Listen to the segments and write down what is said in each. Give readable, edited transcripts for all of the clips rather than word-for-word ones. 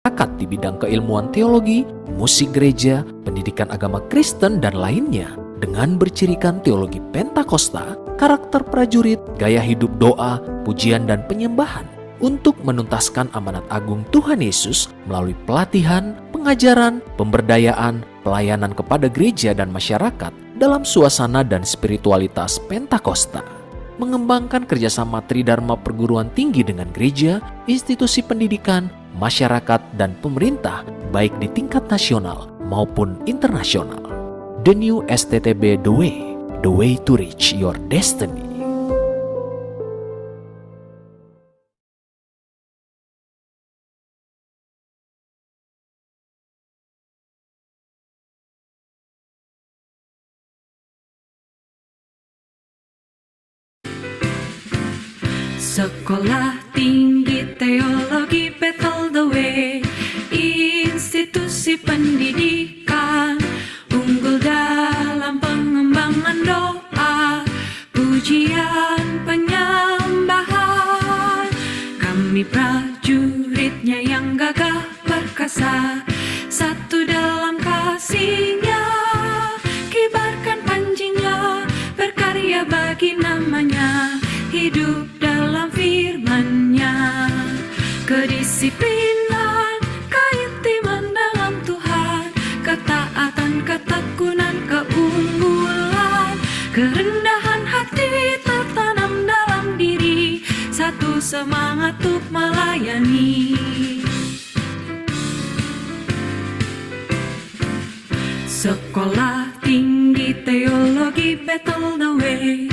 masyarakat di bidang keilmuan teologi, musik gereja, pendidikan agama Kristen, dan lainnya dengan bercirikan teologi Pentakosta, karakter prajurit, gaya hidup doa, pujian, dan penyembahan untuk menuntaskan amanat agung Tuhan Yesus melalui pelatihan, pengajaran, pemberdayaan, pelayanan kepada gereja dan masyarakat dalam suasana dan spiritualitas Pentakosta. Mengembangkan kerjasama Tridharma perguruan tinggi dengan gereja, institusi pendidikan, masyarakat, dan pemerintah baik di tingkat nasional maupun internasional. The New STTB The Way to Reach Your Destiny. Sekolah Tinggi Teologi Bethel The Way, institusi pendidikan unggul dalam pengembangan doa, pujian, penyembahan. Kami prajuritnya yang gagah perkasa, satu dalam kasih-Nya, kibarkan panji-Nya, berkarya bagi namanya, hidup dalam firman-Nya. Kedisiplinan, keintiman dengan Tuhan, ketaatan, ketekunan, keunggulan, kerendahan hati tertanam dalam diri, satu semangat untuk melayani. Sekolah Tinggi Teologi Bethel The Way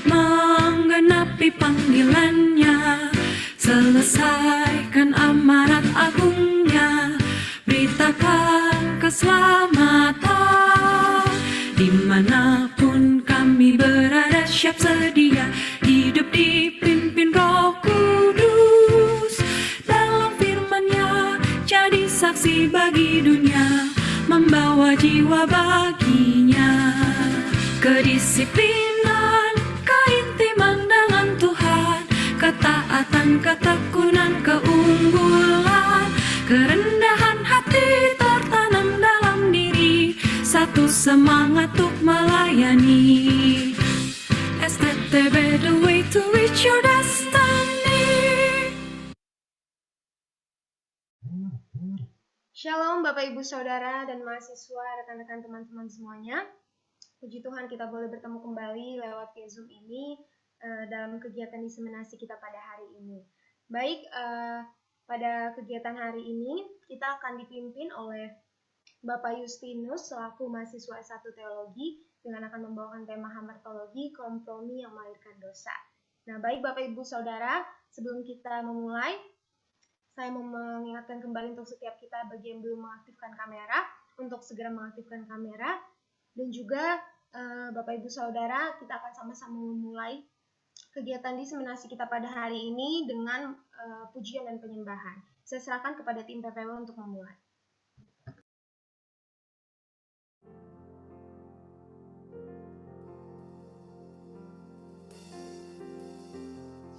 menggenapi panggilannya, selesaikan amanat agungnya, beritakan keselamatan. Dimanapun kami berada, siap sedia hidup dipimpin Roh Kudus, dalam firman-Nya jadi saksi bagi dunia, membawa jiwa baginya. Kedisiplinan, keintiman dengan Tuhan, ketaatan, ketekunan, keunggulan, kerendahan hati tertanam dalam diri, satu semangat untuk melayani. STTB The Way to Reach Your Destiny. Shalom Bapak Ibu Saudara dan mahasiswa, rekan-rekan teman-teman semuanya. Puji Tuhan kita boleh bertemu kembali lewat Zoom ini dalam kegiatan diseminasi kita pada hari ini. Baik, pada kegiatan hari ini kita akan dipimpin oleh Bapak Justinus selaku mahasiswa S1 Teologi dengan akan membawakan tema hamartologi, kompromi yang melahirkan dosa. Nah, baik Bapak Ibu Saudara, sebelum kita memulai, saya mau mengingatkan kembali untuk setiap kita bagi yang belum mengaktifkan kamera, untuk segera mengaktifkan kamera. Dan juga Bapak Ibu Saudara, kita akan sama-sama memulai kegiatan diseminasi kita pada hari ini dengan pujian dan penyembahan. Saya serahkan kepada tim PPW untuk memulai.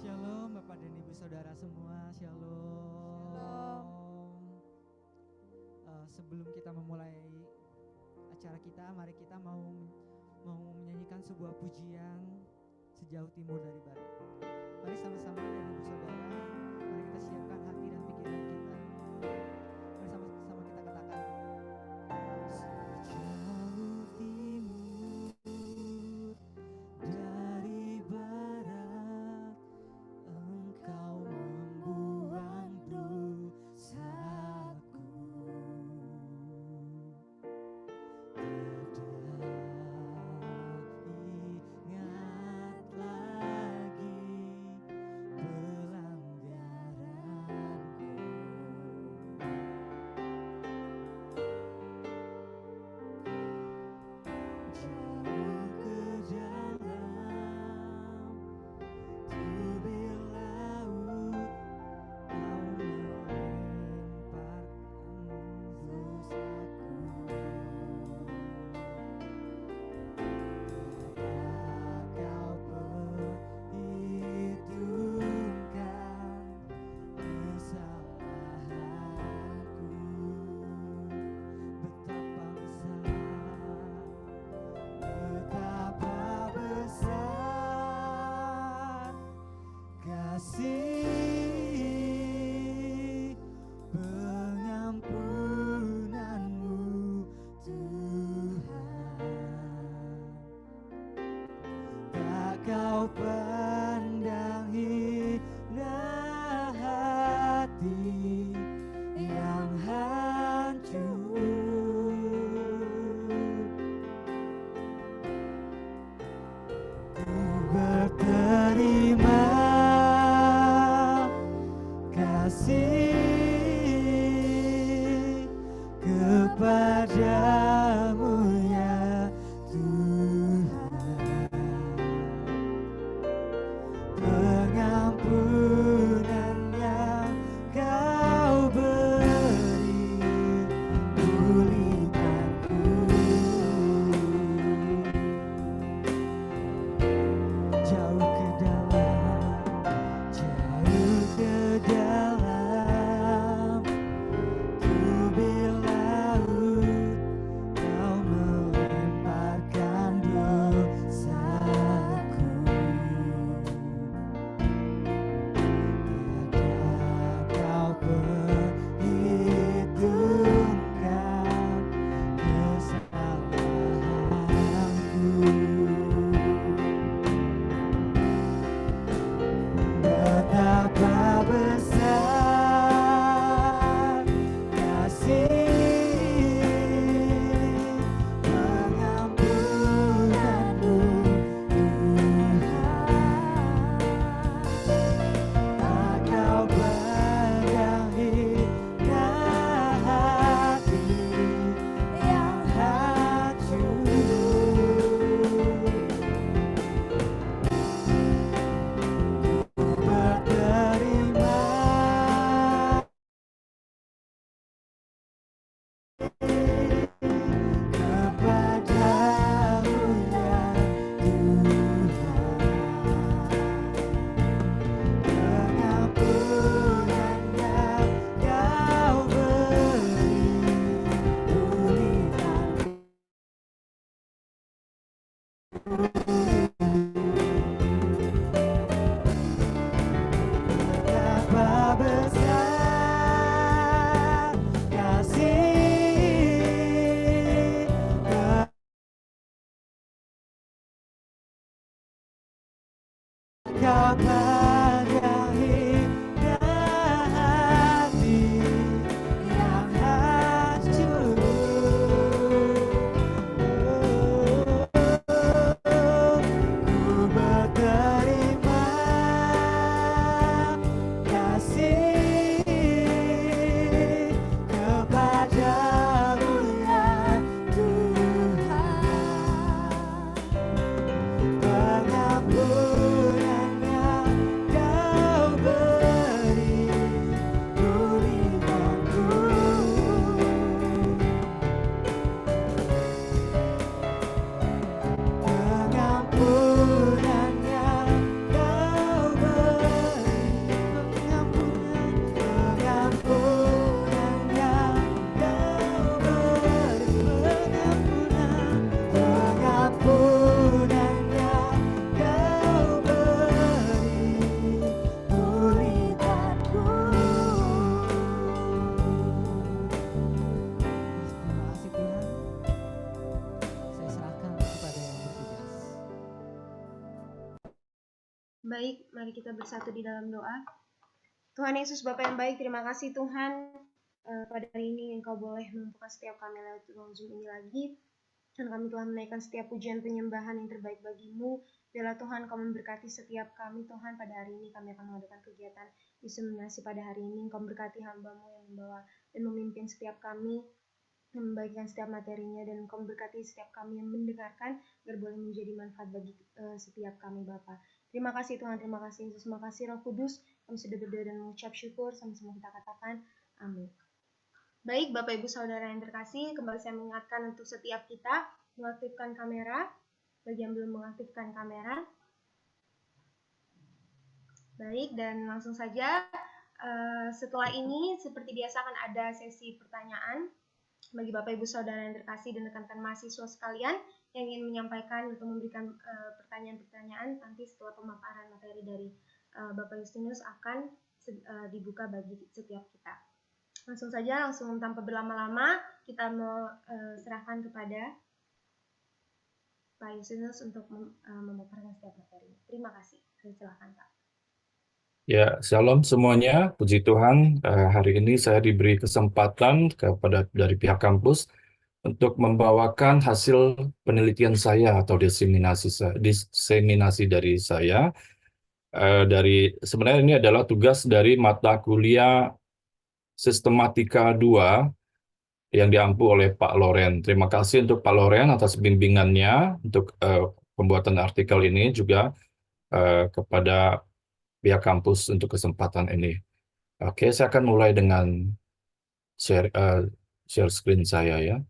Shalom Bapak dan Ibu Saudara semua, Shalom. Sebelum kita memulai acara kita, mari kita mau menyanyikan sebuah pujian sejauh timur dari barat. Mari sama-sama dan Ibu Saudara, mari kita siapkan hati dan pikiran kita. Mari sama-sama kita katakan. Sejauh timur dari barat, Engkau membuang dosaku. Ingat lagi pelanggaranku. Baik, mari kita bersatu di dalam doa. Tuhan Yesus, Bapa yang baik, terima kasih Tuhan pada hari ini Engkau boleh membuka setiap kami lewat ruang Zoom ini lagi. Dan kami telah menaikkan setiap pujian penyembahan yang terbaik bagimu. Biarlah Tuhan Kau memberkati setiap kami Tuhan pada hari ini. Kami akan mengadakan kegiatan diseminasi pada hari ini. Engkau memberkati hamba-Mu yang membawa dan memimpin setiap kami, yang membagikan setiap materinya, dan Engkau memberkati setiap kami yang mendengarkan agar boleh menjadi manfaat bagi setiap kami Bapa. Terima kasih Tuhan, terima kasih Yesus, terima kasih Roh Kudus. Kami sudah berdoa dan mengucap syukur, sama-sama kita katakan amin. Baik, Bapak Ibu Saudara yang terkasih, kembali saya mengingatkan untuk setiap kita mengaktifkan kamera. Bagi yang belum mengaktifkan kamera. Baik, dan langsung saja setelah ini seperti biasa akan ada sesi pertanyaan bagi Bapak Ibu Saudara yang terkasih dan rekan-rekan mahasiswa sekalian yang ingin menyampaikan atau memberikan pertanyaan-pertanyaan. Nanti setelah pemaparan materi dari Bapak Justinus akan dibuka bagi setiap kita. Langsung saja, langsung tanpa berlama-lama, kita mau serahkan kepada Pak Justinus untuk memaparkan setiap materi. Terima kasih. Silakan Pak. Ya, shalom semuanya. Puji Tuhan, hari ini saya diberi kesempatan dari pihak kampus untuk membawakan hasil penelitian saya atau diseminasi dari saya. Sebenarnya ini adalah tugas dari mata kuliah Sistematika 2 yang diampu oleh Pak Loren. Terima kasih untuk Pak Loren atas bimbingannya untuk pembuatan artikel ini, juga kepada pihak kampus untuk kesempatan ini. Oke, saya akan mulai dengan share screen saya ya.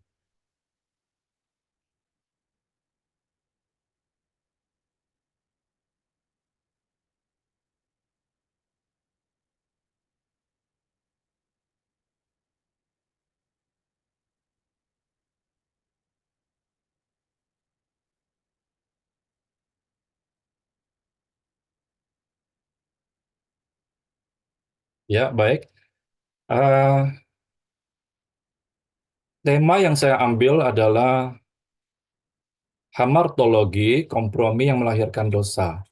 Ya, baik. Tema yang saya ambil adalah hamartologi, kompromi yang melahirkan dosa.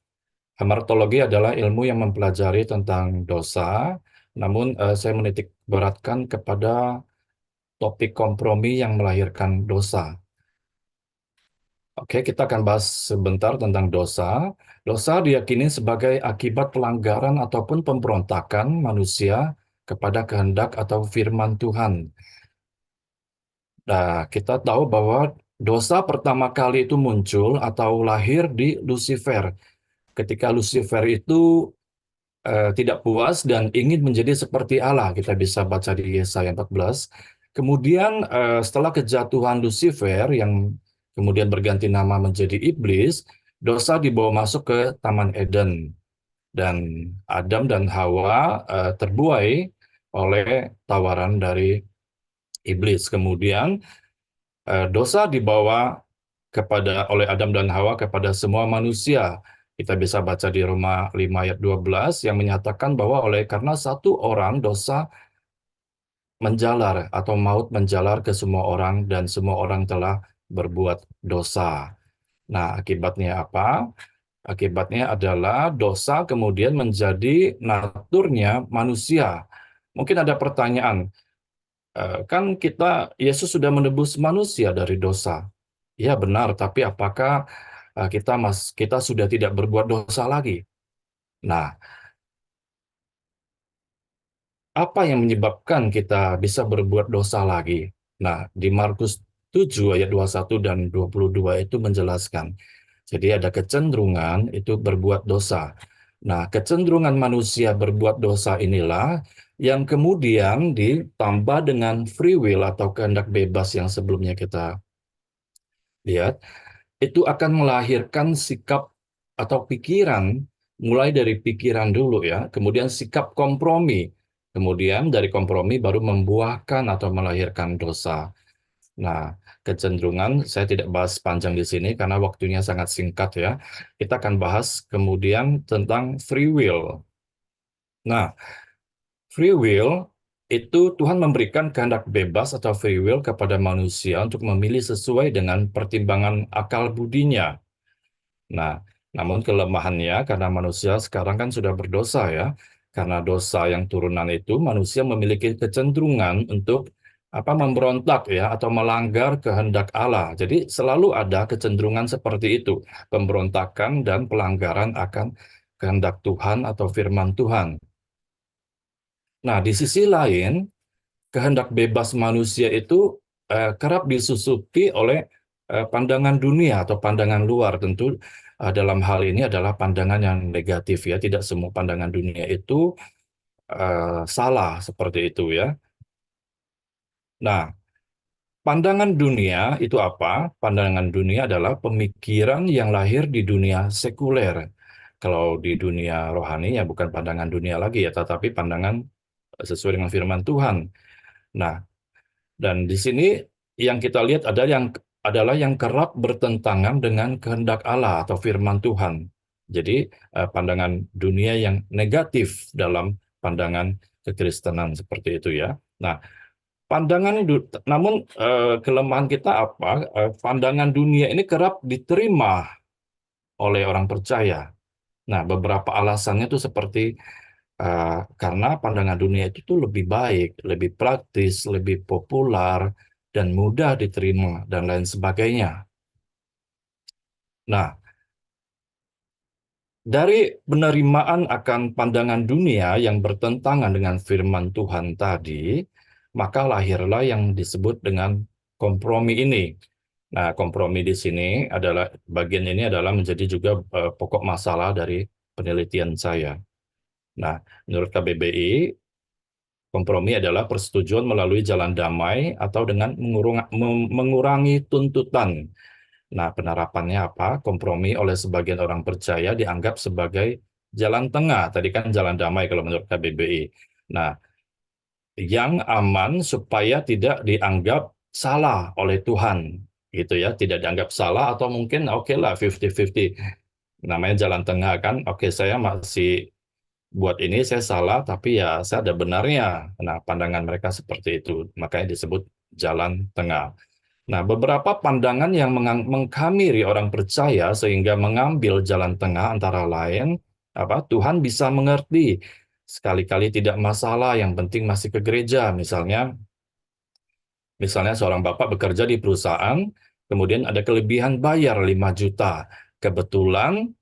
Hamartologi adalah ilmu yang mempelajari tentang dosa, namun saya menitik beratkan kepada topik kompromi yang melahirkan dosa. Oke, kita akan bahas sebentar tentang dosa. Dosa diyakini sebagai akibat pelanggaran ataupun pemberontakan manusia kepada kehendak atau firman Tuhan. Nah, kita tahu bahwa dosa pertama kali itu muncul atau lahir di Lucifer. Ketika Lucifer itu tidak puas dan ingin menjadi seperti Allah. Kita bisa baca di Yesaya 14. Kemudian setelah kejatuhan Lucifer yang kemudian berganti nama menjadi iblis, dosa dibawa masuk ke Taman Eden dan Adam dan Hawa terbuai oleh tawaran dari iblis. Kemudian dosa dibawa oleh Adam dan Hawa kepada semua manusia. Kita bisa baca di Roma 5 ayat 12 yang menyatakan bahwa karena satu orang dosa menjalar atau maut menjalar ke semua orang dan semua orang telah berbuat dosa. Nah, akibatnya apa? Akibatnya adalah dosa kemudian menjadi naturnya manusia. Mungkin ada pertanyaan, kan Yesus sudah menebus manusia dari dosa. Ya benar, tapi apakah kita sudah tidak berbuat dosa lagi? Nah, apa yang menyebabkan kita bisa berbuat dosa lagi? Nah, di Markus 7 ayat 21 dan 22 itu menjelaskan. Jadi ada kecenderungan itu berbuat dosa. Nah, kecenderungan manusia berbuat dosa inilah yang kemudian ditambah dengan free will atau kehendak bebas yang sebelumnya kita lihat, itu akan melahirkan sikap atau pikiran, mulai dari pikiran dulu ya, kemudian sikap kompromi, kemudian dari kompromi baru membuahkan atau melahirkan dosa. Nah, kecenderungan saya tidak bahas panjang di sini karena waktunya sangat singkat ya. Kita akan bahas kemudian tentang free will. Nah, free will itu Tuhan memberikan kehendak bebas atau free will kepada manusia untuk memilih sesuai dengan pertimbangan akal budinya. Nah, namun kelemahannya karena manusia sekarang kan sudah berdosa ya. Karena dosa yang turunan itu manusia memiliki kecenderungan untuk memberontak ya atau melanggar kehendak Allah. Jadi selalu ada kecenderungan seperti itu, pemberontakan dan pelanggaran akan kehendak Tuhan atau firman Tuhan. Nah, di sisi lain, kehendak bebas manusia itu kerap disusupi oleh pandangan dunia atau pandangan luar. Tentu dalam hal ini adalah pandangan yang negatif ya. Tidak semua pandangan dunia itu salah seperti itu ya. Nah, pandangan dunia itu apa? Pandangan dunia adalah pemikiran yang lahir di dunia sekuler. Kalau di dunia rohani ya bukan pandangan dunia lagi ya, tetapi pandangan sesuai dengan firman Tuhan. Nah, dan di sini yang kita lihat adalah yang kerap bertentangan dengan kehendak Allah atau firman Tuhan. Jadi pandangan dunia yang negatif dalam pandangan kekristenan seperti itu ya. Nah, namun kelemahan kita apa? Pandangan dunia ini kerap diterima oleh orang percaya. Nah, beberapa alasannya itu seperti karena pandangan dunia itu tuh lebih baik, lebih praktis, lebih populer, dan mudah diterima, dan lain sebagainya. Nah, dari penerimaan akan pandangan dunia yang bertentangan dengan firman Tuhan tadi, maka lahirlah yang disebut dengan kompromi ini. Nah, kompromi di sini bagian ini adalah menjadi juga pokok masalah dari penelitian saya. Nah, menurut KBBI, kompromi adalah persetujuan melalui jalan damai atau dengan mengurangi tuntutan. Nah, penerapannya apa? Kompromi oleh sebagian orang percaya dianggap sebagai jalan tengah. Tadi kan jalan damai kalau menurut KBBI. Nah, yang aman supaya tidak dianggap salah oleh Tuhan. Gitu ya, tidak dianggap salah atau mungkin oke lah 50-50. Namanya jalan tengah kan, oke saya masih buat ini saya salah, tapi ya saya ada benarnya. Nah, pandangan mereka seperti itu, makanya disebut jalan tengah. Nah, beberapa pandangan yang mengkamiri orang percaya sehingga mengambil jalan tengah antara lain, Tuhan bisa mengerti. Sekali-kali tidak masalah, yang penting masih ke gereja. Misalnya seorang bapak bekerja di perusahaan, kemudian ada kelebihan bayar 5 juta. Kebetulan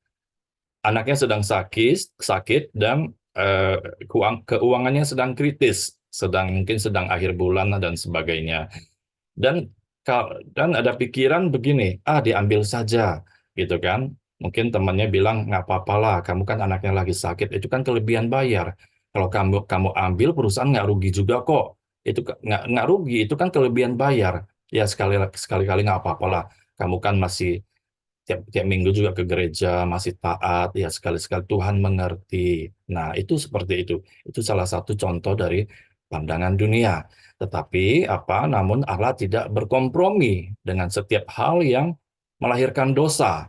anaknya sedang sakit dan keuangannya sedang kritis, mungkin sedang akhir bulan dan sebagainya. Dan ada pikiran begini, diambil saja, gitu kan. Mungkin temannya bilang, nggak apa-apalah, kamu kan anaknya lagi sakit, itu kan kelebihan bayar. Kalau kamu ambil, perusahaan nggak rugi juga kok, itu nggak rugi, itu kan kelebihan bayar. Ya sekali-kali nggak apa-apalah. Kamu kan masih tiap minggu juga ke gereja, masih taat, ya sekali-sekali Tuhan mengerti. Nah, itu seperti itu. Itu salah satu contoh dari pandangan dunia. Tetapi namun Allah tidak berkompromi dengan setiap hal yang melahirkan dosa.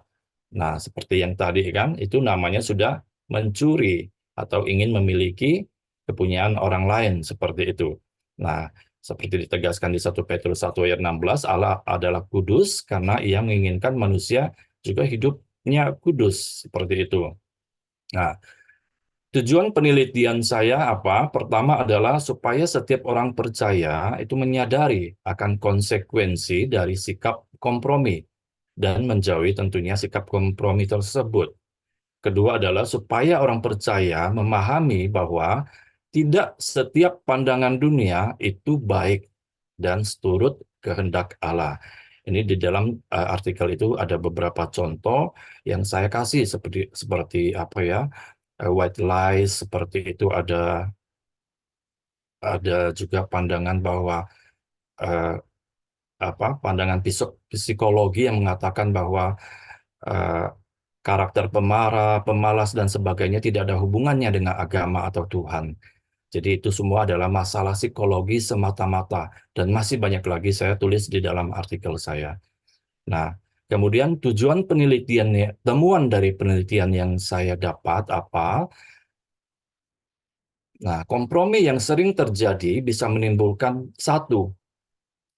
Nah, seperti yang tadi kan, itu namanya sudah mencuri atau ingin memiliki kepunyaan orang lain, seperti itu. Nah, seperti ditegaskan di 1 Petrus 1 ayat 16, Allah adalah kudus karena ia menginginkan manusia juga hidupnya kudus, seperti itu. Nah, tujuan penelitian saya apa? Pertama adalah supaya setiap orang percaya itu menyadari akan konsekuensi dari sikap kompromi dan menjauhi tentunya sikap kompromi tersebut. Kedua adalah supaya orang percaya memahami bahwa tidak setiap pandangan dunia itu baik dan seturut kehendak Allah. Ini di dalam artikel itu ada beberapa contoh yang saya kasih seperti apa ya, white lies, seperti itu ada juga pandangan bahwa eh, pandangan psikologi yang mengatakan bahwa eh, karakter pemarah, pemalas, dan sebagainya tidak ada hubungannya dengan agama atau Tuhan. Jadi itu semua adalah masalah psikologi semata-mata. Dan masih banyak lagi saya tulis di dalam artikel saya. Nah, kemudian tujuan penelitiannya, temuan dari penelitian yang saya dapat apa? Nah, kompromi yang sering terjadi bisa menimbulkan satu,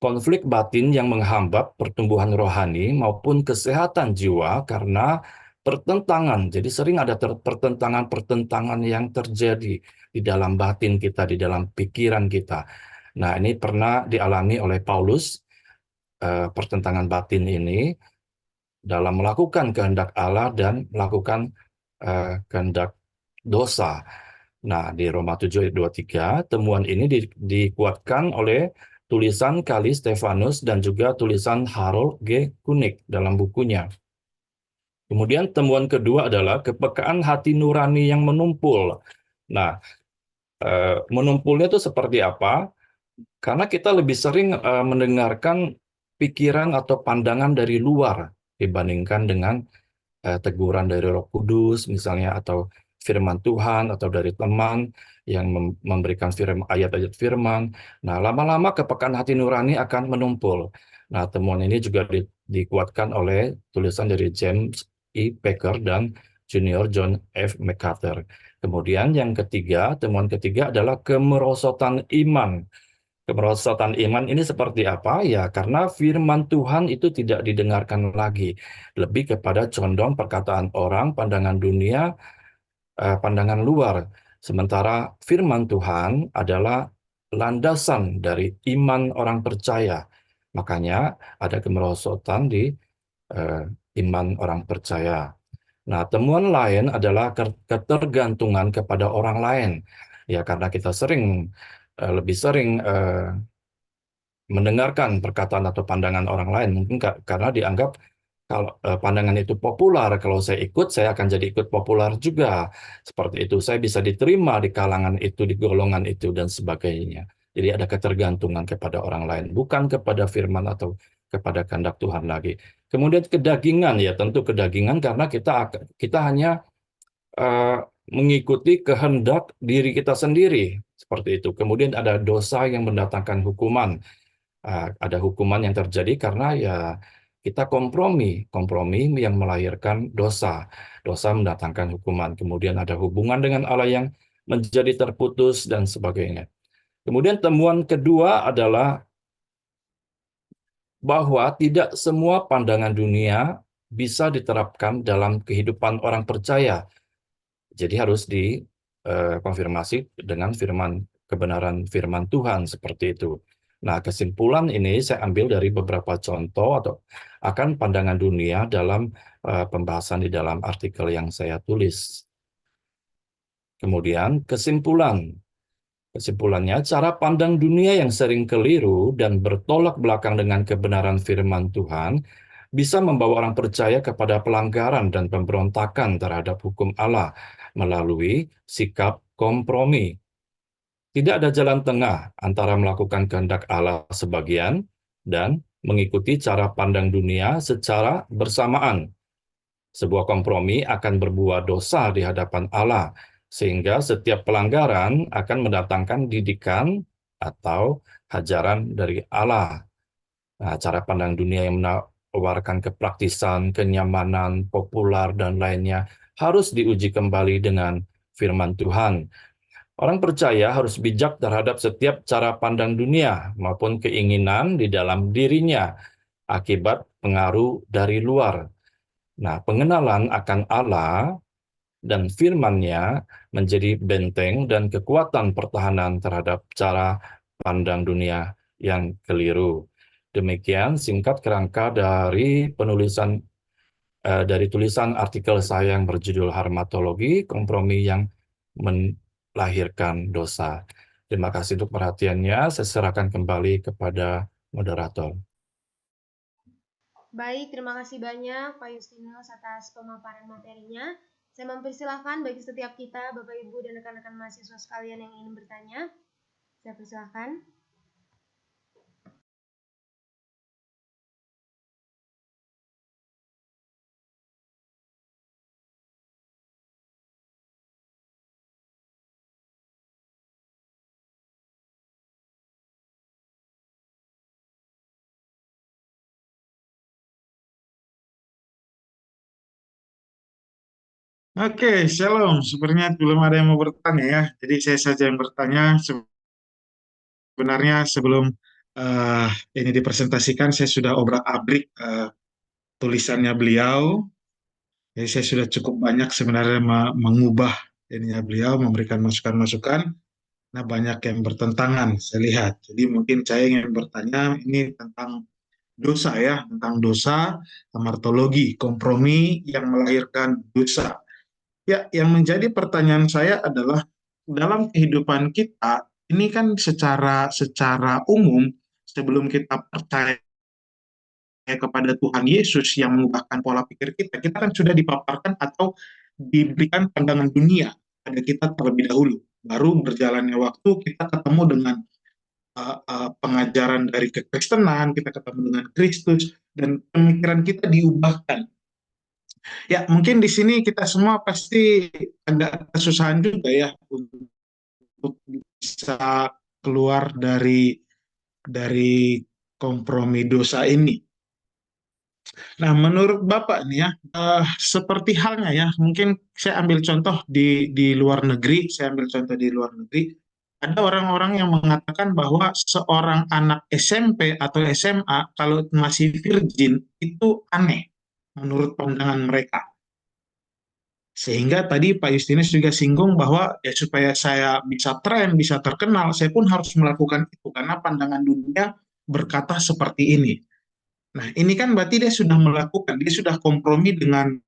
konflik batin yang menghambat pertumbuhan rohani maupun kesehatan jiwa karena pertentangan. Jadi sering ada pertentangan-pertentangan yang terjadi di dalam batin kita, di dalam pikiran kita. Nah, ini pernah dialami oleh Paulus, pertentangan batin ini dalam melakukan kehendak Allah dan melakukan kehendak dosa. Nah, di Roma 7 ayat 23, temuan ini dikuatkan oleh tulisan Kali Stefanus dan juga tulisan Harold G. Kunik dalam bukunya. Kemudian temuan kedua adalah kepekaan hati nurani yang menumpul. Nah, menumpulnya itu seperti apa? Karena kita lebih sering mendengarkan pikiran atau pandangan dari luar dibandingkan dengan teguran dari Roh Kudus misalnya, atau firman Tuhan, atau dari teman yang memberikan ayat-ayat firman. Nah, lama-lama kepekaan hati nurani akan menumpul. Nah, temuan ini juga dikuatkan oleh tulisan dari James E. Packer dan Junior John F. MacArthur. Kemudian yang ketiga, temuan ketiga adalah kemerosotan iman. Kemerosotan iman ini seperti apa? Ya, karena firman Tuhan itu tidak didengarkan lagi. Lebih kepada condong perkataan orang, pandangan dunia, pandangan luar. Sementara firman Tuhan adalah landasan dari iman orang percaya. Makanya ada kemerosotan di iman orang percaya. Nah, temuan lain adalah ketergantungan kepada orang lain. Ya, karena kita lebih sering mendengarkan perkataan atau pandangan orang lain, mungkin karena dianggap kalau pandangan itu populer, kalau saya ikut, saya akan jadi ikut populer juga. Seperti itu, saya bisa diterima di kalangan itu, di golongan itu, dan sebagainya. Jadi ada ketergantungan kepada orang lain, bukan kepada firman atau kepada kehendak Tuhan lagi. Kemudian kedagingan, ya tentu kedagingan karena kita hanya mengikuti kehendak diri kita sendiri, seperti itu. Kemudian ada dosa yang mendatangkan hukuman. Ada hukuman yang terjadi karena ya kita kompromi yang melahirkan dosa. Dosa mendatangkan hukuman. Kemudian ada hubungan dengan Allah yang menjadi terputus dan sebagainya. Kemudian temuan kedua adalah bahwa tidak semua pandangan dunia bisa diterapkan dalam kehidupan orang percaya. Jadi harus dikonfirmasi dengan kebenaran firman Tuhan seperti itu. Nah, kesimpulan ini saya ambil dari beberapa contoh atau akan pandangan dunia dalam pembahasan di dalam artikel yang saya tulis. Kemudian kesimpulannya, cara pandang dunia yang sering keliru dan bertolak belakang dengan kebenaran firman Tuhan bisa membawa orang percaya kepada pelanggaran dan pemberontakan terhadap hukum Allah melalui sikap kompromi. Tidak ada jalan tengah antara melakukan kehendak Allah sebagian dan mengikuti cara pandang dunia secara bersamaan. Sebuah kompromi akan berbuah dosa di hadapan Allah, sehingga setiap pelanggaran akan mendatangkan didikan atau ajaran dari Allah. Nah, cara pandang dunia yang menawarkan kepraktisan, kenyamanan, populer, dan lainnya harus diuji kembali dengan firman Tuhan. Orang percaya harus bijak terhadap setiap cara pandang dunia maupun keinginan di dalam dirinya akibat pengaruh dari luar. Nah, pengenalan akan Allah dan firman-Nya menjadi benteng dan kekuatan pertahanan terhadap cara pandang dunia yang keliru. Demikian singkat kerangka dari dari tulisan artikel saya yang berjudul Harmatologi, Kompromi yang Melahirkan Dosa. Terima kasih untuk perhatiannya. Saya serahkan kembali kepada moderator. Baik, terima kasih banyak Pak Justinus atas pemaparan materinya. Saya mempersilahkan bagi setiap kita, Bapak Ibu dan rekan-rekan mahasiswa sekalian yang ingin bertanya. Saya persilahkan. Oke, Shalom. Sepertinya belum ada yang mau bertanya ya. Jadi saya saja yang bertanya. Sebenarnya sebelum ini dipresentasikan, saya sudah obrak-abrik tulisannya beliau. Jadi saya sudah cukup banyak sebenarnya mengubah ininya beliau, memberikan masukan-masukan. Nah, banyak yang bertentangan, saya lihat. Jadi mungkin saya ingin bertanya ini tentang dosa ya, tentang dosa, hamartologi, kompromi yang melahirkan dosa. Ya, yang menjadi pertanyaan saya adalah dalam kehidupan kita ini kan secara umum sebelum kita percaya kepada Tuhan Yesus yang mengubahkan pola pikir kita, kita kan sudah dipaparkan atau diberikan pandangan dunia pada kita terlebih dahulu. Baru berjalannya waktu kita ketemu dengan pengajaran dari kekristenan, kita ketemu dengan Kristus dan pemikiran kita diubahkan. Ya, mungkin di sini kita semua pasti agak kesusahan juga ya untuk bisa keluar dari kompromi dosa ini. Nah, menurut Bapak nih ya, seperti halnya ya, mungkin saya ambil contoh di luar negeri, ada orang-orang yang mengatakan bahwa seorang anak SMP atau SMA kalau masih virgin itu aneh menurut pandangan mereka. Sehingga tadi Pak Justinus juga singgung bahwa ya supaya saya bisa tren, bisa terkenal, saya pun harus melakukan itu karena pandangan dunia berkata seperti ini. Nah, ini kan berarti dia sudah melakukan, dia sudah kompromi dengan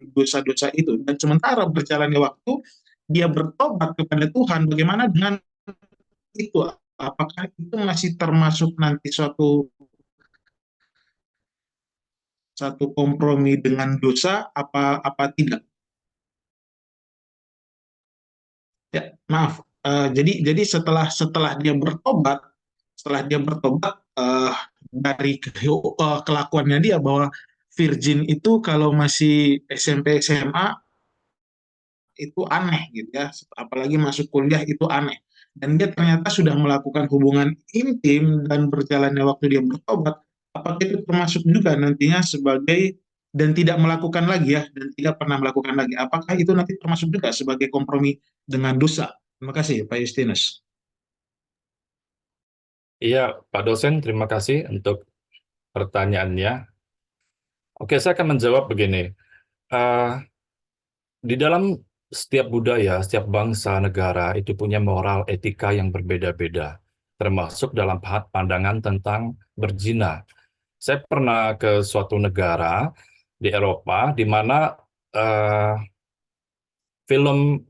dosa-dosa itu. Dan sementara berjalannya waktu, dia bertobat kepada Tuhan, bagaimana dengan itu? Apakah itu masih termasuk nanti satu kompromi dengan dosa apa tidak? Ya, maaf. Jadi setelah dia bertobat, dari kelakuannya dia bahwa virgin itu kalau masih SMP SMA itu aneh gitu ya, apalagi masuk kuliah itu aneh. Dan dia ternyata sudah melakukan hubungan intim dan berjalannya waktu dia bertobat, apakah itu termasuk juga nantinya sebagai dan tidak melakukan lagi ya, dan tidak pernah melakukan lagi. Apakah itu nanti termasuk juga sebagai kompromi dengan dosa? Terima kasih, Pak Justinus. Iya, Pak dosen, terima kasih untuk pertanyaannya. Oke, saya akan menjawab begini. Di dalam setiap budaya, setiap bangsa, negara itu punya moral etika yang berbeda-beda, termasuk dalam pandangan tentang berzina. Saya pernah ke suatu negara di Eropa di mana film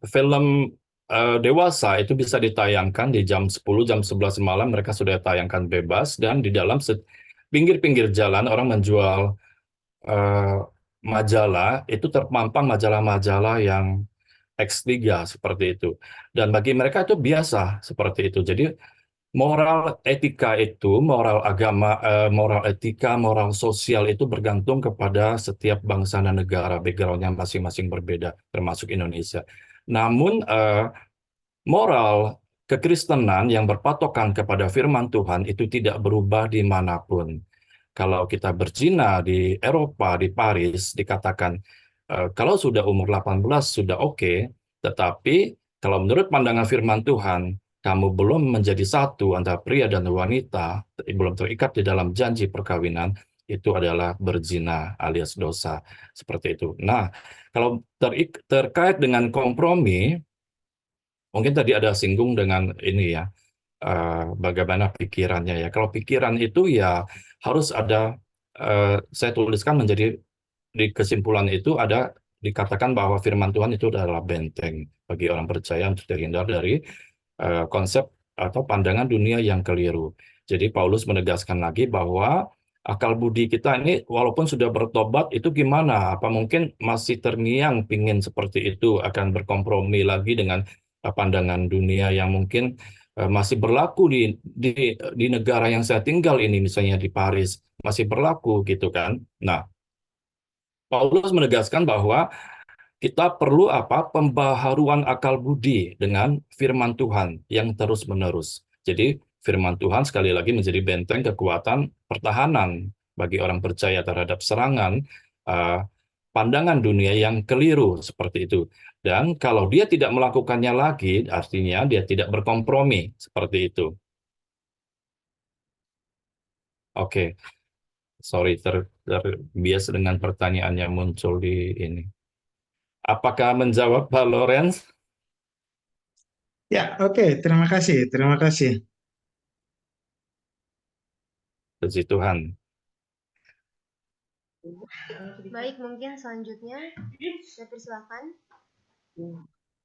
dewasa itu bisa ditayangkan di jam 10, jam 11 malam mereka sudah tayangkan bebas, dan di dalam pinggir-pinggir jalan orang menjual majalah, itu terpampang majalah-majalah yang X3 seperti itu. Dan bagi mereka itu biasa seperti itu. Jadi moral etika itu, moral agama, moral etika, moral sosial itu bergantung kepada setiap bangsa dan negara, background-nya masing-masing berbeda, termasuk Indonesia. Namun moral kekristenan yang berpatokan kepada firman Tuhan itu tidak berubah dimanapun. Kalau kita berzina di Eropa, di Paris, dikatakan kalau sudah umur 18 sudah oke, tetapi kalau menurut pandangan firman Tuhan, kamu belum menjadi satu antara pria dan wanita, belum terikat di dalam janji perkawinan, itu adalah berzina alias dosa. Seperti itu. Nah, kalau terkait dengan kompromi, mungkin tadi ada singgung dengan ini ya, bagaimana pikirannya ya. Kalau pikiran itu ya harus ada, saya tuliskan menjadi di kesimpulan itu ada dikatakan bahwa firman Tuhan itu adalah benteng bagi orang percaya untuk terhindar dari konsep atau pandangan dunia yang keliru. Jadi Paulus menegaskan lagi bahwa akal budi kita ini walaupun sudah bertobat itu gimana? Apa mungkin masih terngiang pingin seperti itu, akan berkompromi lagi dengan pandangan dunia yang mungkin masih berlaku di negara yang saya tinggal ini, misalnya di Paris, masih berlaku gitu kan. Nah, Paulus menegaskan bahwa kita perlu apa? Pembaharuan akal budi dengan firman Tuhan yang terus-menerus. Jadi firman Tuhan sekali lagi menjadi benteng kekuatan pertahanan bagi orang percaya terhadap serangan pandangan dunia yang keliru seperti itu. Dan kalau dia tidak melakukannya lagi, artinya dia tidak berkompromi seperti itu. Oke, sorry terbias dengan pertanyaan yang muncul di ini. Apakah menjawab Pak Lorenz? Ya, oke. Terima kasih. Terima kasih. Puji Tuhan. Baik, mungkin selanjutnya saya persilakan.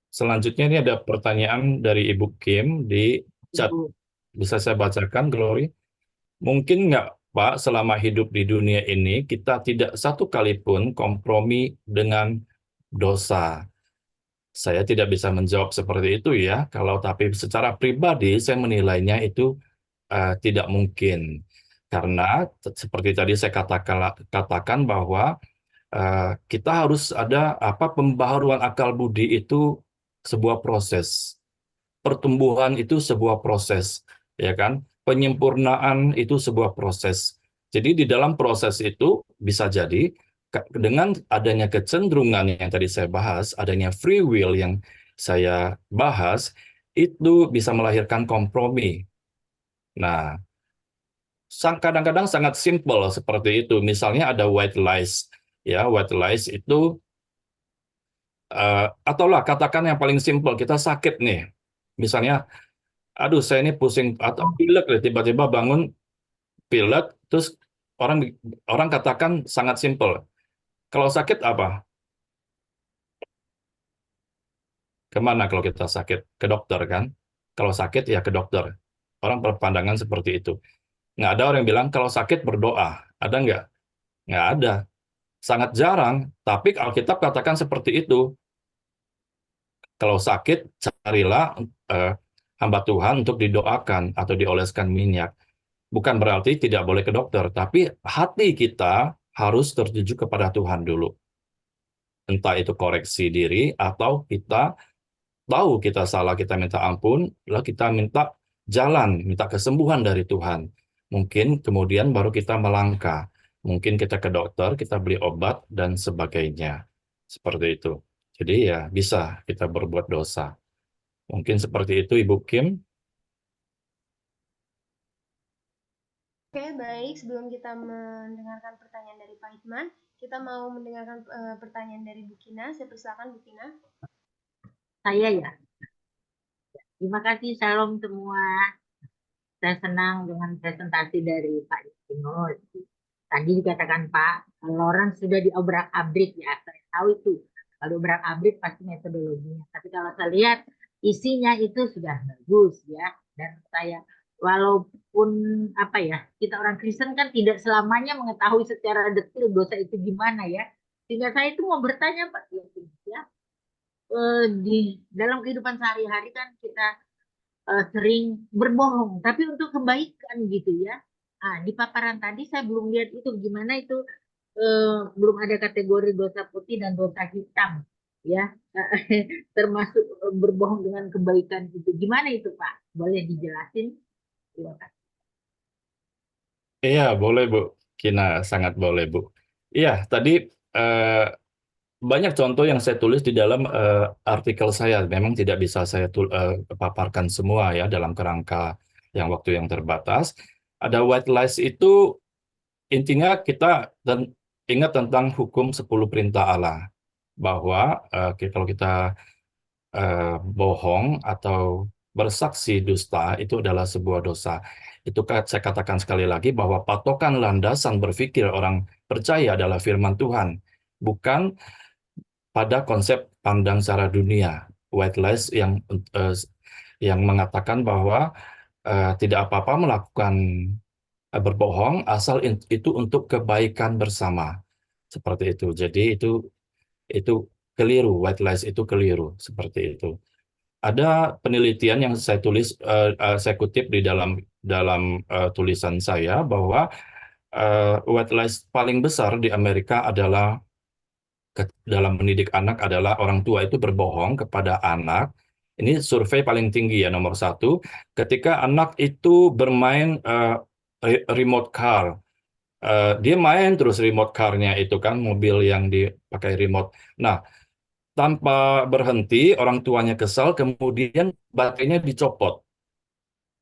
Selanjutnya ini ada pertanyaan dari Ibu Kim di chat. Bisa saya bacakan, Glory? Mungkin nggak, Pak, selama hidup di dunia ini, kita tidak satu kali pun kompromi dengan dosa. Saya tidak bisa menjawab seperti itu ya, tapi secara pribadi saya menilainya itu tidak mungkin. Karena seperti tadi saya katakan bahwa kita harus ada pembaharuan akal budi itu sebuah proses. Pertumbuhan itu sebuah proses, ya kan? Penyempurnaan itu sebuah proses. Jadi di dalam proses itu bisa jadi dengan adanya kecenderungan yang tadi saya bahas, adanya free will yang saya bahas, itu bisa melahirkan kompromi. Nah, kadang-kadang sangat simple seperti itu. Misalnya ada white lies. Ya, white lies itu ataulah katakan yang paling simpel, kita sakit nih. Misalnya, aduh saya ini pusing atau pilek, tiba-tiba bangun pilek, terus orang katakan sangat simpel. Kalau sakit apa? Kemana kalau kita sakit? Ke dokter kan? Kalau sakit ya ke dokter. Orang berpandangan seperti itu. Nggak ada orang yang bilang kalau sakit berdoa. Ada nggak? Nggak ada. Sangat jarang, tapi Alkitab katakan seperti itu. Kalau sakit, carilah hamba Tuhan untuk didoakan atau dioleskan minyak. Bukan berarti tidak boleh ke dokter, tapi hati kita harus tertuju kepada Tuhan dulu. Entah itu koreksi diri, atau kita tahu kita salah, kita minta ampun, lalu kita minta jalan, minta kesembuhan dari Tuhan. Mungkin kemudian baru kita melangkah. Mungkin kita ke dokter, kita beli obat, dan sebagainya. Seperti itu. Jadi ya bisa kita berbuat dosa. Mungkin seperti itu Ibu Kim. Oke, baik. Sebelum kita mendengarkan pertanyaan dari Pak Hikman, kita mau mendengarkan pertanyaan dari Bu Kina. Saya persilakan Bu Kina. Saya ya. Terima kasih, shalom semua. Saya senang dengan presentasi dari Pak Justinus. Tadi dikatakan Pak Lawrence sudah diobrak-abrik ya. Saya tahu itu. Kalau obrak-abrik pasti metodologinya. Tapi kalau saya lihat isinya itu sudah bagus ya. Dan saya walaupun kita orang Kristen kan tidak selamanya mengetahui secara detail dosa itu gimana ya. Sehingga saya itu mau bertanya Pak Justinus ya. di dalam kehidupan sehari-hari kan kita sering berbohong, tapi untuk kebaikan gitu ya. Di paparan tadi saya belum lihat itu gimana itu, belum ada kategori dosa putih dan dosa hitam ya. Termasuk berbohong dengan kebaikan itu. Gimana itu Pak? Boleh dijelasin? Terima kasih. Iya, boleh Bu. Kina, sangat boleh Bu. Iya, tadi eh, banyak contoh yang saya tulis di dalam artikel saya. Memang tidak bisa saya paparkan semua ya dalam kerangka yang waktu yang terbatas. Ada white lies itu intinya kita dan ingat tentang hukum 10 perintah Allah. Bahwa kalau kita bohong atau bersaksi dusta itu adalah sebuah dosa. Itu saya katakan sekali lagi bahwa patokan landasan berpikir orang percaya adalah firman Tuhan, bukan pada konsep pandang secara dunia. White lies eh, yang mengatakan bahwa tidak apa-apa melakukan berbohong asal itu untuk kebaikan bersama. Seperti itu. Jadi itu keliru, white lies itu keliru seperti itu. Ada penelitian yang saya tulis, saya kutip di dalam tulisan saya bahwa white lies paling besar di Amerika adalah dalam mendidik anak adalah orang tua itu berbohong kepada anak. Ini survei paling tinggi ya nomor 1. Ketika anak itu bermain remote car, dia main terus remote car-nya itu kan mobil yang dipakai remote. Nah, tanpa berhenti, orang tuanya kesal, kemudian baterainya dicopot.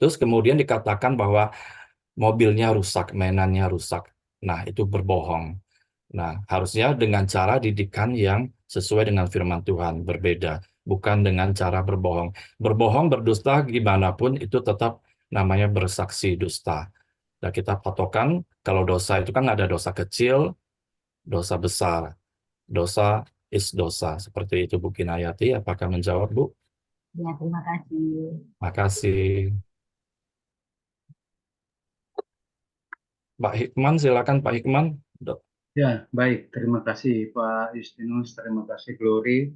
Terus kemudian dikatakan bahwa mobilnya rusak, mainannya rusak. Nah, itu berbohong. Nah, harusnya dengan cara didikan yang sesuai dengan firman Tuhan, berbeda. Bukan dengan cara berbohong. Berbohong, berdusta, gimana pun itu tetap namanya bersaksi dusta. Nah, kita patokan, kalau dosa itu kan ada dosa kecil, dosa besar. Dosa is dosa. Seperti itu Bu Kinayati. Apakah menjawab Bu? Ya, terima kasih. Makasih. Pak Hikman, silakan Pak Hikman. Ya, baik. Terima kasih Pak Justinus, terima kasih Glory.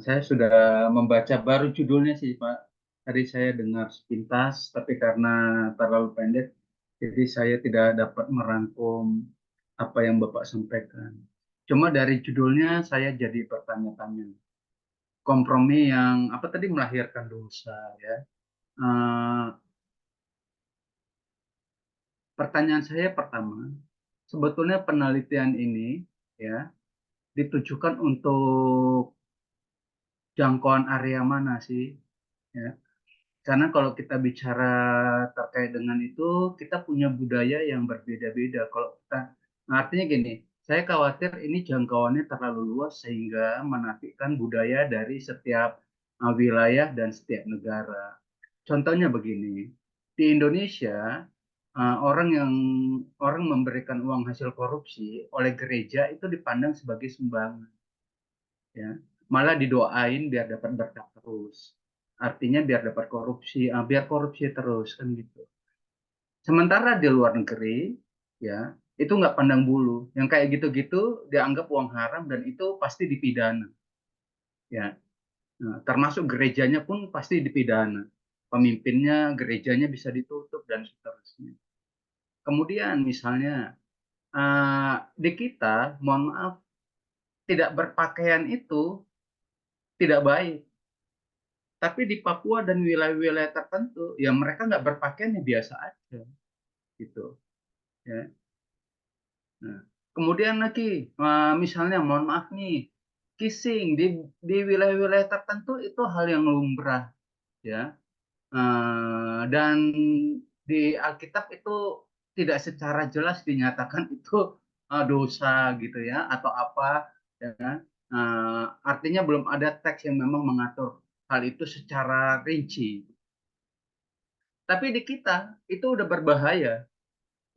Saya sudah membaca baru judulnya sih Pak. Tadi saya dengar sepintas, tapi karena terlalu pendek, jadi saya tidak dapat merangkum apa yang Bapak sampaikan. Cuma dari judulnya saya jadi bertanya-tanya. Kompromi yang apa tadi melahirkan dosa ya. Eh, Pertanyaan saya pertama, sebetulnya penelitian ini ya ditujukan untuk jangkauan area mana sih? Ya. Karena kalau kita bicara terkait dengan itu, kita punya budaya yang berbeda-beda. Kalau kita, nah, artinya gini, saya khawatir ini jangkauannya terlalu luas sehingga menafikan budaya dari setiap wilayah dan setiap negara. Contohnya begini, di Indonesia orang memberikan uang hasil korupsi oleh gereja itu dipandang sebagai sumbangan, ya. Malah didoain biar dapat berkah terus. Artinya biar dapat korupsi, biar korupsi terus kan gitu. Sementara di luar negeri, ya itu nggak pandang bulu. Yang kayak gitu-gitu dianggap uang haram dan itu pasti dipidana, ya. Nah, termasuk gerejanya pun pasti dipidana. Pemimpinnya, gerejanya bisa ditutup dan seterusnya. Kemudian misalnya di kita, mohon maaf, tidak berpakaian itu tidak baik. Tapi di Papua dan wilayah-wilayah tertentu, ya mereka nggak berpakaian ya biasa aja, gitu. Ya. Nah, kemudian lagi, misalnya, mohon maaf nih, kissing di wilayah-wilayah tertentu itu hal yang lumrah, ya. Dan di Alkitab itu tidak secara jelas dinyatakan itu dosa gitu ya atau apa ya. Artinya belum ada teks yang memang mengatur hal itu secara rinci. Tapi di kita itu udah berbahaya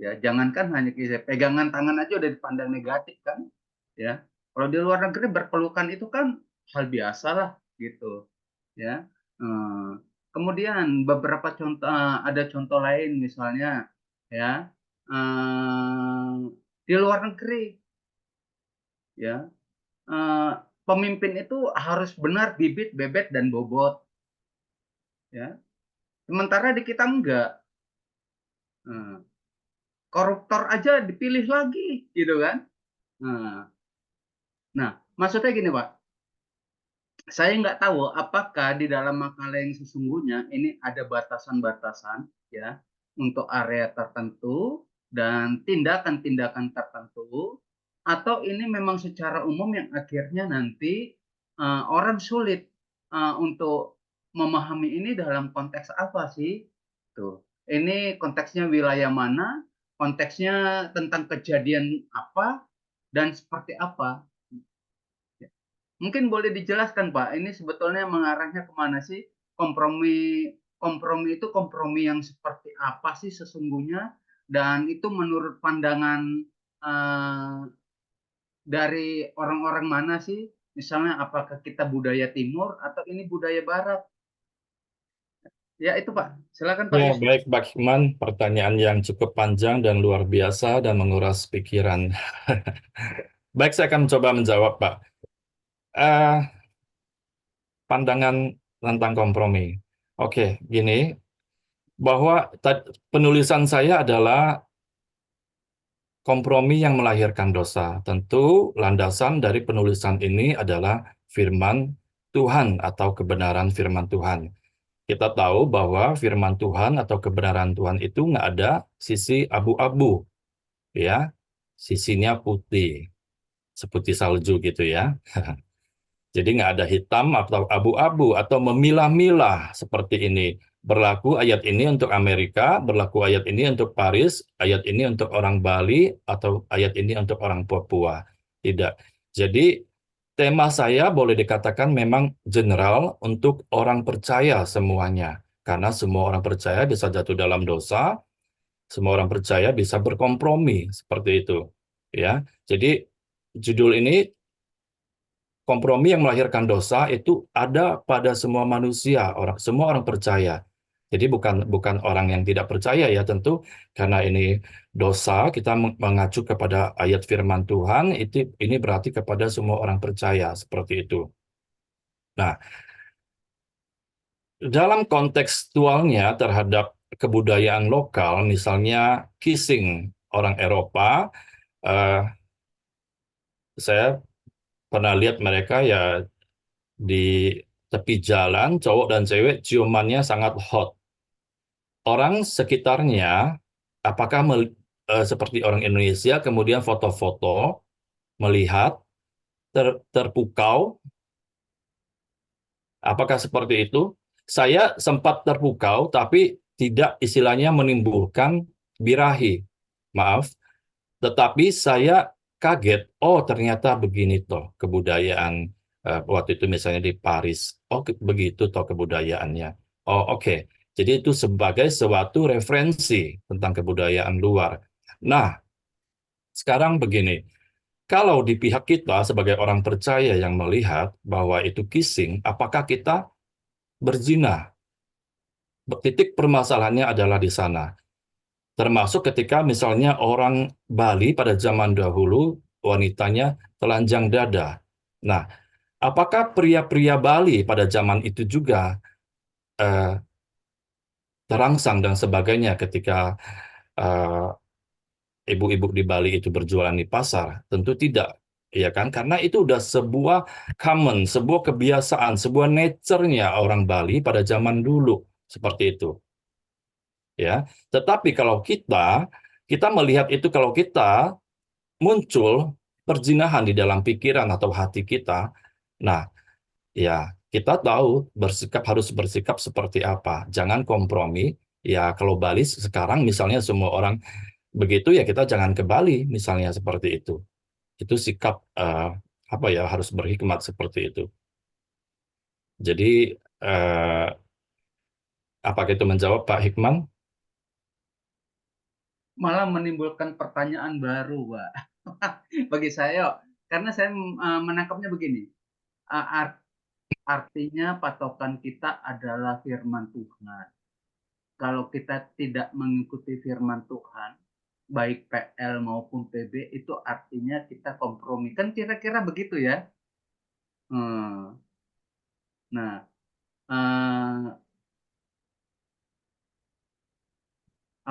ya. Jangankan hanya pegangan tangan aja udah dipandang negatif kan ya. Kalau di luar negeri berpelukan itu kan hal biasa lah gitu ya. Kemudian beberapa contoh, ada contoh lain misalnya ya, di luar negeri ya, pemimpin itu harus benar bibit, bebet, dan bobot. Ya. Sementara di kita enggak. Nah, koruptor aja dipilih lagi, gitu kan? Nah, maksudnya gini, Pak. Saya nggak tahu apakah di dalam makalah yang sesungguhnya ini ada batasan-batasan ya untuk area tertentu dan tindakan-tindakan tertentu, atau ini memang secara umum yang akhirnya nanti orang sulit untuk memahami ini dalam konteks apa sih? Tuh. Ini konteksnya wilayah mana? Konteksnya tentang kejadian apa dan seperti apa? Mungkin boleh dijelaskan, Pak, ini sebetulnya mengarahnya kemana sih? Kompromi kompromi itu kompromi yang seperti apa sih sesungguhnya? Dan itu menurut pandangan dari orang-orang mana sih? Misalnya apakah kita budaya timur atau ini budaya barat? Ya itu, Pak. Silakan, Pak Ya, Yusuf. baik, Pak Hikman. Pertanyaan yang cukup panjang dan luar biasa dan menguras pikiran. Baik, saya akan mencoba menjawab, Pak. Eh, Pandangan tentang kompromi. Oke, gini, bahwa penulisan saya adalah kompromi yang melahirkan dosa. Tentu landasan dari penulisan ini adalah firman Tuhan atau kebenaran firman Tuhan. Kita tahu bahwa firman Tuhan atau kebenaran Tuhan itu nggak ada sisi abu-abu, ya, sisinya putih, seputih salju gitu ya. Jadi nggak ada hitam atau abu-abu atau memilah-milah seperti ini. Berlaku ayat ini untuk Amerika, berlaku ayat ini untuk Paris, ayat ini untuk orang Bali, atau ayat ini untuk orang Papua. Tidak. Jadi tema saya boleh dikatakan memang general untuk orang percaya semuanya. Karena semua orang percaya bisa jatuh dalam dosa, semua orang percaya bisa berkompromi seperti itu. Ya. Jadi judul ini kompromi yang melahirkan dosa itu ada pada semua manusia, semua orang percaya. Jadi bukan orang yang tidak percaya ya tentu karena ini dosa kita mengacu kepada ayat firman Tuhan ini berarti kepada semua orang percaya seperti itu. Nah, dalam kontekstualnya terhadap kebudayaan lokal misalnya kissing orang Eropa, eh, saya pernah lihat mereka ya di tepi jalan, cowok dan cewek ciumannya sangat hot. Orang sekitarnya, apakah seperti orang Indonesia, kemudian foto-foto, melihat, terpukau, apakah seperti itu? Saya sempat terpukau, tapi tidak istilahnya menimbulkan birahi. Maaf, tetapi saya kaget, oh ternyata begini toh kebudayaan waktu itu misalnya di Paris. Oh begitu toh kebudayaannya. Oh oke. Jadi itu sebagai suatu referensi tentang kebudayaan luar. Nah, sekarang begini. Kalau di pihak kita sebagai orang percaya yang melihat bahwa itu kissing, apakah kita berzina? Titik permasalahannya adalah di sana. Termasuk ketika misalnya orang Bali pada zaman dahulu wanitanya telanjang dada. Nah, apakah pria-pria Bali pada zaman itu juga eh, terangsang dan sebagainya ketika eh, ibu-ibu di Bali itu berjualan di pasar? Tentu tidak, ya kan? Karena itu udah sebuah common, sebuah kebiasaan, sebuah nature-nya orang Bali pada zaman dulu seperti itu. Ya, tetapi kalau kita melihat itu kalau kita muncul perzinahan di dalam pikiran atau hati kita, nah, ya kita tahu harus bersikap seperti apa. Jangan kompromi. Ya kalau Bali sekarang misalnya semua orang begitu ya kita jangan ke Bali misalnya seperti itu. Itu sikap apa ya harus berhikmat seperti itu. Jadi eh, apakah itu menjawab Pak Hikman? Malah menimbulkan pertanyaan baru, Pak. Bagi saya, karena saya menangkapnya begini. Artinya patokan kita adalah firman Tuhan. Kalau kita tidak mengikuti firman Tuhan, baik PL maupun PB, itu artinya kita kompromi. Kan kira-kira begitu ya. Hmm. Nah, eh,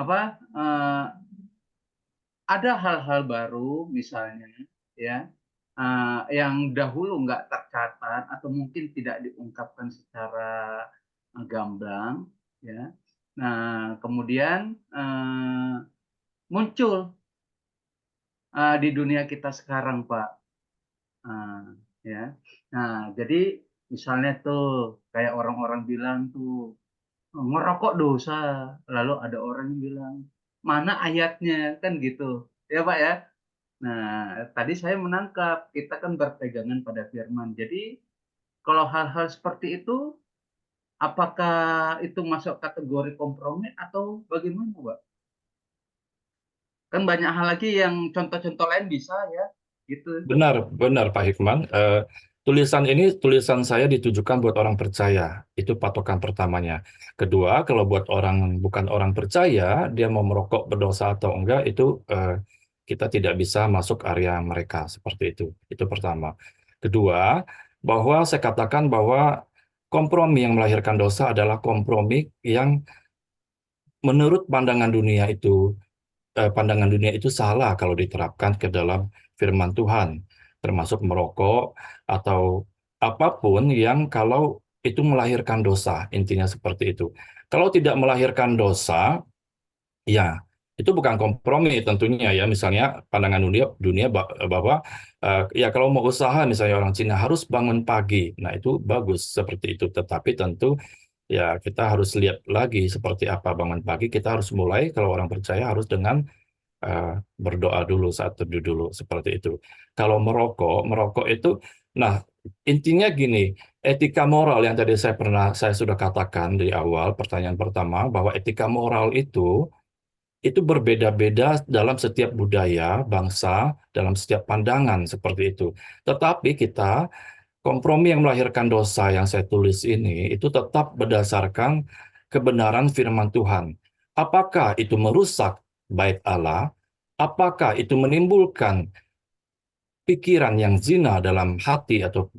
apa eh, ada hal-hal baru misalnya ya yang dahulu nggak tercatat atau mungkin tidak diungkapkan secara gamblang ya. Nah, kemudian muncul di dunia kita sekarang, Pak. Ya. Nah, jadi misalnya tuh kayak orang-orang bilang tuh ngerokok dosa, lalu ada orang yang bilang mana ayatnya kan gitu, ya Pak ya. Nah, tadi saya menangkap kita kan berpegangan pada firman. Jadi kalau hal-hal seperti itu, apakah itu masuk kategori kompromi atau bagaimana, Pak? Kan banyak hal lagi yang contoh-contoh lain bisa ya, gitu. Benar, benar Pak Hikman. Tulisan ini, tulisan saya ditujukan buat orang percaya. Itu patokan pertamanya. Kedua, kalau buat orang bukan orang percaya, dia mau merokok berdosa atau enggak, itu kita tidak bisa masuk area mereka seperti itu. Itu pertama. Kedua, bahwa saya katakan bahwa kompromi yang melahirkan dosa adalah kompromi yang menurut pandangan dunia itu salah kalau diterapkan ke dalam firman Tuhan, termasuk merokok atau apapun yang kalau itu melahirkan dosa, intinya seperti itu. Kalau tidak melahirkan dosa, ya itu bukan kompromi tentunya ya. Misalnya pandangan dunia bahwa ya kalau mau usaha misalnya orang Cina harus bangun pagi, nah itu bagus seperti itu. Tetapi tentu ya kita harus lihat lagi seperti apa bangun pagi. Kita harus mulai kalau orang percaya harus dengan berdoa dulu saat teduh dulu seperti itu. Kalau merokok itu, nah intinya gini, etika moral yang tadi saya sudah katakan di awal pertanyaan pertama bahwa etika moral itu berbeda-beda dalam setiap budaya, bangsa, dalam setiap pandangan seperti itu. Tetapi kita kompromi yang melahirkan dosa yang saya tulis ini itu tetap berdasarkan kebenaran firman Tuhan. Apakah itu merusak bait Allah? Apakah itu menimbulkan pikiran yang zina dalam hati atau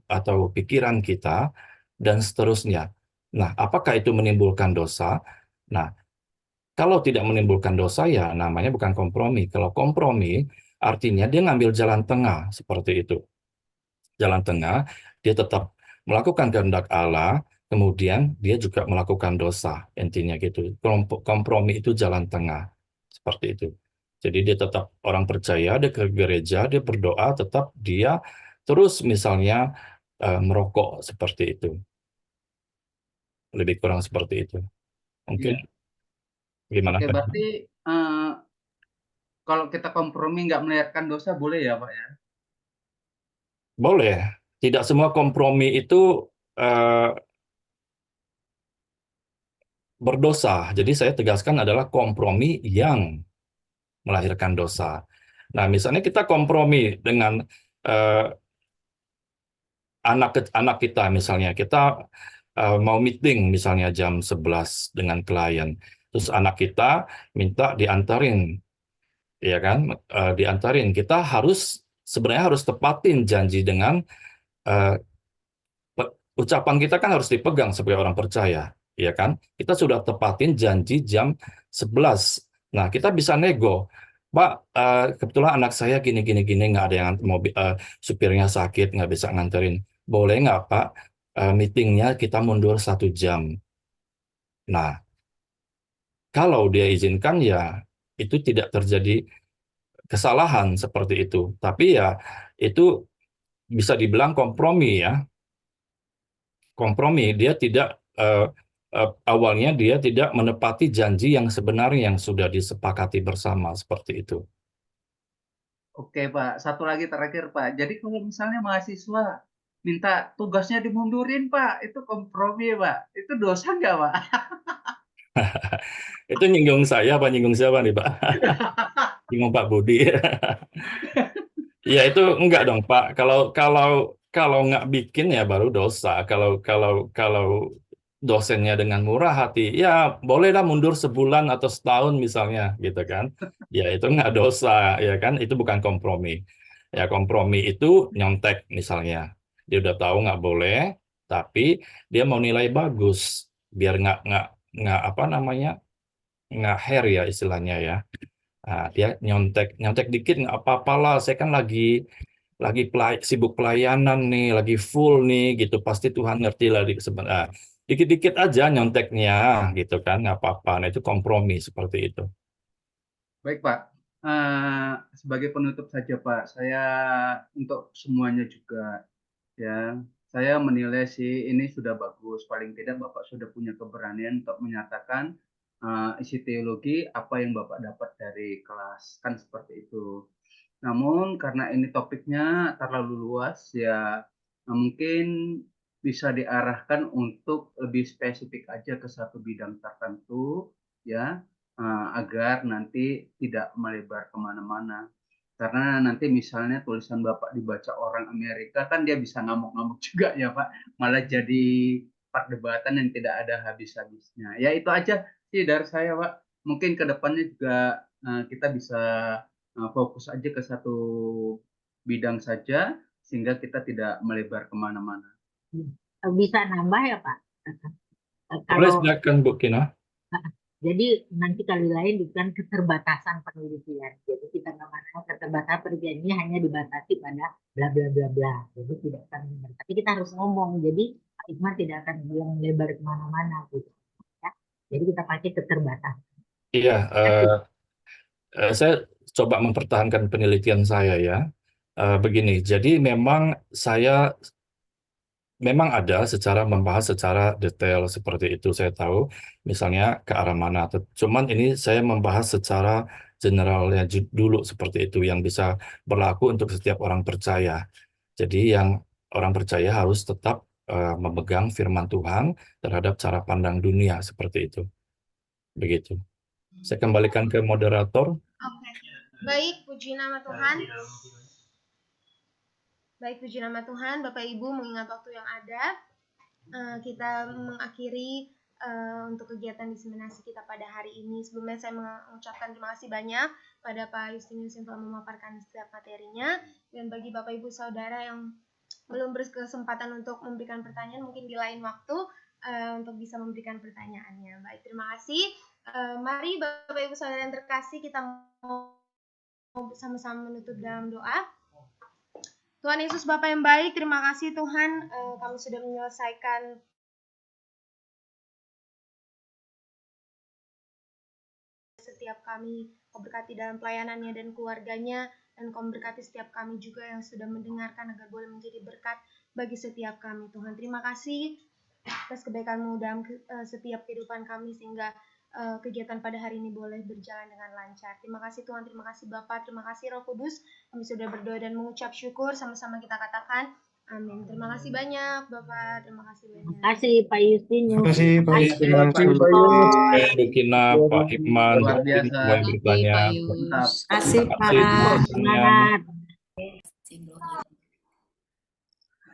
pikiran kita dan seterusnya? Nah, apakah itu menimbulkan dosa? Nah, kalau tidak menimbulkan dosa ya namanya bukan kompromi. Kalau kompromi artinya dia ngambil jalan tengah seperti itu. Jalan tengah, dia tetap melakukan kehendak Allah, kemudian dia juga melakukan dosa, intinya gitu. Kompromi itu jalan tengah, seperti itu. Jadi dia tetap orang percaya, dia ke gereja, dia berdoa, tetap dia terus misalnya merokok seperti itu. Lebih kurang seperti itu. Mungkin Iya. gimana? Oke, berarti kalau kita kompromi nggak melahirkan dosa boleh ya, Pak ya? Boleh. Tidak semua kompromi itu berdosa. Jadi saya tegaskan adalah kompromi yang melahirkan dosa. Nah, misalnya kita kompromi dengan eh, anak kita misalnya, kita mau meeting misalnya jam 11 dengan klien. Terus anak kita minta diantarin, ya kan? Diantarin. Kita sebenarnya harus tepatin janji dengan eh, ucapan kita kan harus dipegang sebagai orang percaya, ya kan? Kita sudah tepatin janji jam 11. Nah, kita bisa nego. Pak, kebetulan anak saya gini, nggak ada yang supirnya sakit, nggak bisa nganterin. Boleh nggak, Pak, meetingnya kita mundur 1 jam? Nah, kalau dia izinkan ya itu tidak terjadi kesalahan seperti itu. Tapi ya itu bisa dibilang kompromi ya. Kompromi, dia tidak awalnya dia tidak menepati janji yang sebenarnya yang sudah disepakati bersama seperti itu. Oke, Pak. Satu lagi terakhir, Pak. Jadi kalau misalnya mahasiswa minta tugasnya dimundurin, Pak, itu kompromi, Pak. Itu dosa nggak, Pak? Itu nyinggung saya apa nyinggung siapa nih, Pak? Nyinggung Pak Budi. Ya itu enggak dong, Pak. Kalau nggak bikin ya baru dosa. Kalau dosennya dengan murah hati, ya bolehlah mundur sebulan atau setahun misalnya, gitu kan? Ya itu nggak dosa, ya kan? Itu bukan kompromi. Ya kompromi itu nyontek misalnya. Dia udah tahu nggak boleh, tapi dia mau nilai bagus, biar nggak apa namanya, nggak hair ya istilahnya ya. Nah, dia nyontek dikit nggak apa-apa lah. Saya kan lagi sibuk pelayanan nih, lagi full nih gitu. Pasti Tuhan ngerti lah sebenarnya. Dikit-dikit aja nyonteknya gitu kan, nggak apa-apa. Nah, itu kompromi seperti itu. Baik, Pak. Sebagai penutup saja, Pak, saya untuk semuanya juga ya, saya menilai sih ini sudah bagus. Paling tidak Bapak sudah punya keberanian untuk menyatakan isi teologi apa yang Bapak dapat dari kelas, kan seperti itu. Namun karena ini topiknya terlalu luas ya, mungkin bisa diarahkan untuk lebih spesifik aja ke satu bidang tertentu ya, agar nanti tidak melebar kemana-mana. Karena nanti misalnya tulisan Bapak dibaca orang Amerika kan dia bisa ngamuk-ngamuk juga ya Pak, malah jadi perdebatan yang tidak ada habis-habisnya. Ya itu aja sih dari saya Pak. Mungkin ke depannya juga kita bisa fokus aja ke satu bidang saja sehingga kita tidak melebar kemana-mana. Bisa nambah ya Pak? Boleh, Kalau silakan Bu Kina. jadi nanti kali lain bukan keterbatasan penelitian. Jadi kita nggak mana keterbatasan penelitian ini hanya dibatasi pada bla bla bla bla. Jadi tidak akan lebar. Tapi kita harus ngomong. Jadi Pak Ikman tidak akan bilang lebar kemana-mana gitu. Ya. Jadi kita pakai keterbatasan. Iya, saya coba mempertahankan penelitian saya ya. Begini, jadi memang saya ada secara membahas secara detail seperti itu, saya tahu misalnya ke arah mana. Cuman ini saya membahas secara generalnya dulu seperti itu yang bisa berlaku untuk setiap orang percaya. Jadi yang orang percaya harus tetap memegang firman Tuhan terhadap cara pandang dunia seperti itu. Begitu. Saya kembalikan ke moderator. Oke. Baik, puji nama Tuhan. Baik, puji nama Tuhan. Bapak Ibu, mengingat waktu yang ada, kita mengakhiri untuk kegiatan diseminasi kita pada hari ini. Sebelumnya saya mengucapkan terima kasih banyak pada Pak Justinus yang telah memaparkan setiap materinya. Dan bagi Bapak Ibu Saudara yang belum berkesempatan untuk memberikan pertanyaan, mungkin di lain waktu untuk bisa memberikan pertanyaannya. Baik, terima kasih. Mari Bapak Ibu Saudara yang terkasih, kita mau bersama-sama menutup dalam doa. Tuhan Yesus Bapa yang baik, terima kasih Tuhan, kami sudah menyelesaikan setiap kami. Kau berkati dalam pelayanannya dan keluarganya, dan Kau berkati setiap kami juga yang sudah mendengarkan agar boleh menjadi berkat bagi setiap kami. Tuhan, terima kasih atas kebaikan-Mu dalam setiap kehidupan kami sehingga kegiatan pada hari ini boleh berjalan dengan lancar. Terima kasih Tuhan, terima kasih Bapa, terima kasih Roh Kudus. Kami sudah berdoa dan mengucap syukur, sama-sama kita katakan amin. Terima kasih banyak Bapak, terima kasih banyak. Terima kasih Pak Justinus. Terima kasih Pak Justinus. Bu Kina, Pak Hikman, Luar biasa. yang bertanya. Mantap. Kasih Semangat.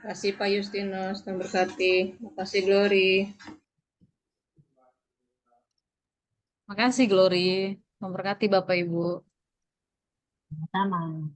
Kasih Pak Justinus, Tuhan berkati. Makasih Glory. Makasih Glory, memberkati Bapak Ibu. Sama.